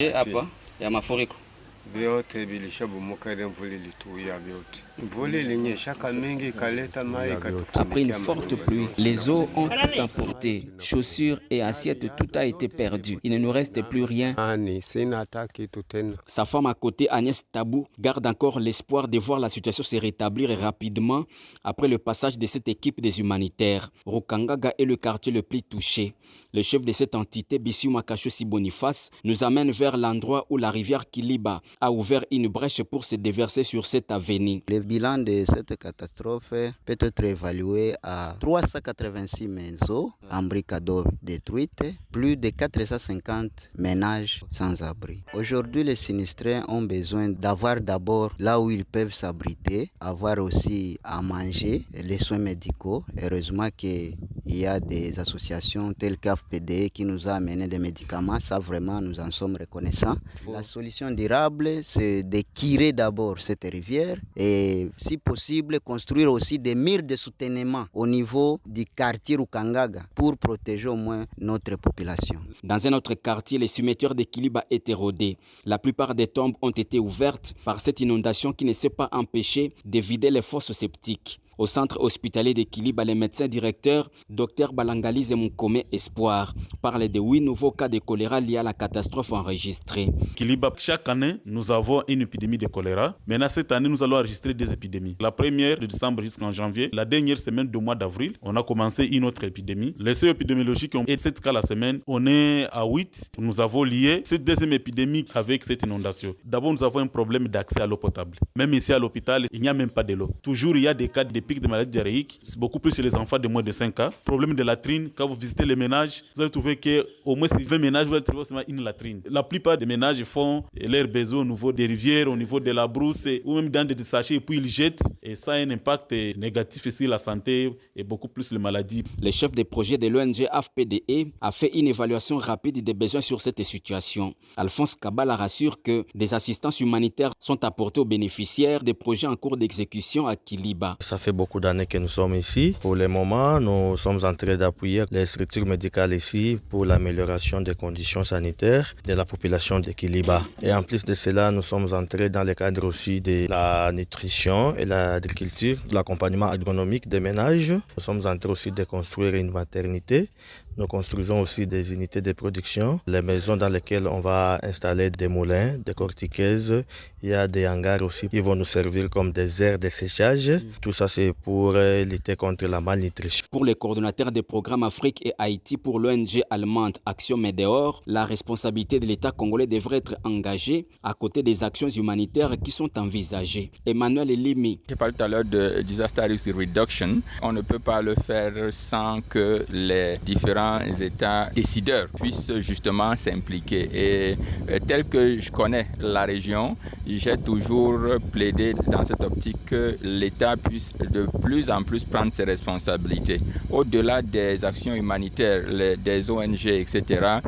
Hapa ya mafuriko vyote vilishabomoka, ile mvula ilituia vyote. Mvula ilinyesha mingi ikaleta maji ikatufunika. Après une forte pluie, les eaux ont tout emporté. Chaussures et assiettes, tout a été perdu. Il ne nous reste plus rien. Sa femme à côté, Agnès Tabou, garde encore l'espoir de voir la situation se rétablir rapidement après le passage de cette équipe des humanitaires. Rukangaga est le quartier le plus touché. Le chef de cette entité, Bissou Makashosi Boniface, nous amène vers l'endroit où la rivière Kiliba a ouvert une brèche pour se déverser sur cette avenue. Le bilan de cette catastrophe peut être évalué à 386 maisons en briques d'eau détruites, plus de 450 ménages sans abri. Aujourd'hui, les sinistrés ont besoin d'avoir d'abord là où ils peuvent s'abriter, avoir aussi à manger, les soins médicaux. Heureusement qu'il y a des associations telles qu'AFPD qui nous a amené des médicaments. Ça, vraiment, nous en sommes reconnaissants. La solution durable, c'est de curer d'abord cette rivière et, si possible, construire aussi des murs de soutènement au niveau du quartier Rukangaga pour protéger au moins notre population. Dans un autre quartier, les cimetières de Kiliba étaient rodés. La plupart des tombes ont été ouvertes par cette inondation qui ne s'est pas empêchée de vider les fosses septiques. Au centre hospitalier de Kiliba, les médecins directeurs, Dr Balangalize Moukome Espoir, parlent de 8 nouveaux cas de choléra liés à la catastrophe enregistrée. Kiliba, chaque année, nous avons une épidémie de choléra. Maintenant, cette année, nous allons enregistrer des épidémies. La première de décembre jusqu'en janvier, la dernière semaine du mois d'avril, on a commencé une autre épidémie. Les seuils épidémiologiques ont été 7 cas la semaine. On est à 8. Nous avons lié cette deuxième épidémie avec cette inondation. D'abord, nous avons un problème d'accès à l'eau potable. Même ici à l'hôpital, il n'y a même pas de l'eau. Toujours, il y a des cas de pics de maladies diarrhéiques, c'est beaucoup plus chez les enfants de moins de 5 ans. Problème de latrine, quand vous visitez les ménages, vous allez trouver qu'au moins 20 ménages, vous allez trouver seulement une latrine. La plupart des ménages font leurs besoins au niveau des rivières, au niveau de la brousse, ou même dans des sachets, et puis ils jettent. Et ça a un impact négatif sur la santé et beaucoup plus les maladies. Le chef de projet de l'ONG AFPDE a fait une évaluation rapide des besoins sur cette situation. Alphonse Kabala rassure que des assistances humanitaires sont apportées aux bénéficiaires des projets en cours d'exécution à Kiliba. Ça fait beaucoup d'années que nous sommes ici. Pour le moment, nous sommes en train d'appuyer les structures médicales ici pour l'amélioration des conditions sanitaires de la population de Kiliba. Et en plus de cela, nous sommes entrés dans le cadre aussi de la nutrition et l'agriculture, de l'accompagnement agronomique des ménages. Nous sommes en train aussi de construire une maternité. Nous construisons aussi des unités de production, les maisons dans lesquelles on va installer des moulins, des cortiquaises. Il y a des hangars aussi qui vont nous servir comme des aires de séchage. Tout ça, c'est pour lutter contre la malnutrition. Pour les coordonnateurs des programmes Afrique et Haïti pour l'ONG allemande Action Médéor, la responsabilité de l'État congolais devrait être engagée à côté des actions humanitaires qui sont envisagées. Emmanuel Limi. J'ai parlé tout à l'heure de Disaster Risk Reduction. On ne peut pas le faire sans que les différents États décideurs puissent justement s'impliquer. Et tel que je connais la région, j'ai toujours plaidé dans cette optique que l'État puisse de plus en plus prendre ses responsabilités. Au-delà des actions humanitaires, des ONG, etc.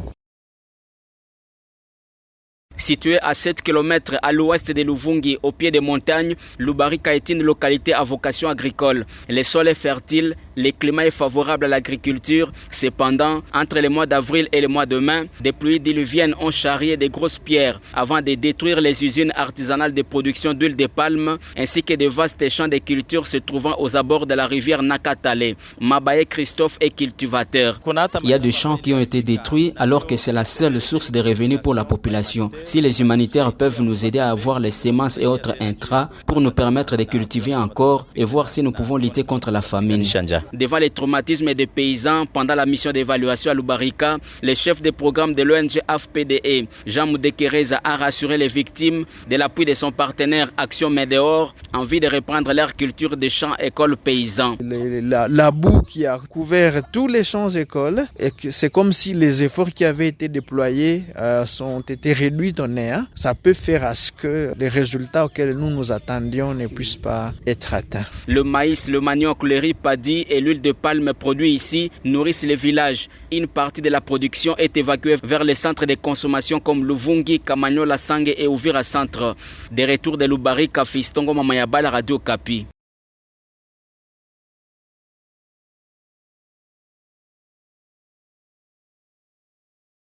Situé à 7 km à l'ouest de Luvungi, au pied des montagnes, Lubarika est une localité à vocation agricole. Le sol est fertile, le climat est favorable à l'agriculture. Cependant, entre les mois d'avril et le mois de mai, des pluies diluviennes ont charrié des grosses pierres avant de détruire les usines artisanales de production d'huile de palme ainsi que de vastes champs de culture se trouvant aux abords de la rivière Nakatale. Mabaye Christophe est cultivateur. Il y a des champs qui ont été détruits alors que c'est la seule source de revenus pour la population. Si les humanitaires peuvent nous aider à avoir les semences et autres intrants pour nous permettre de cultiver encore et voir si nous pouvons lutter contre la famine. Devant les traumatismes des paysans pendant la mission d'évaluation à Lubarika, le chef de programme de l'ONG AFPDE, Jean Moudekereza, a rassuré les victimes de l'appui de son partenaire Action Médéor en vue de reprendre leur culture des champs écoles paysans. La boue qui a couvert tous les champs écoles, et c'est comme si les efforts qui avaient été déployés ont été réduits au néant. Ça peut faire à ce que les résultats auxquels nous nous attendions ne puissent pas être atteints. Le maïs, le manioc, le riz paddy et l'huile de palme produits ici nourrissent les villages. Une partie de la production est évacuée vers les centres de consommation comme Luvungi, Kamanyola, Sange et Uvira Centre. Des retours de Lubarika, Fistongo Mamayaba, la Radio Kapi.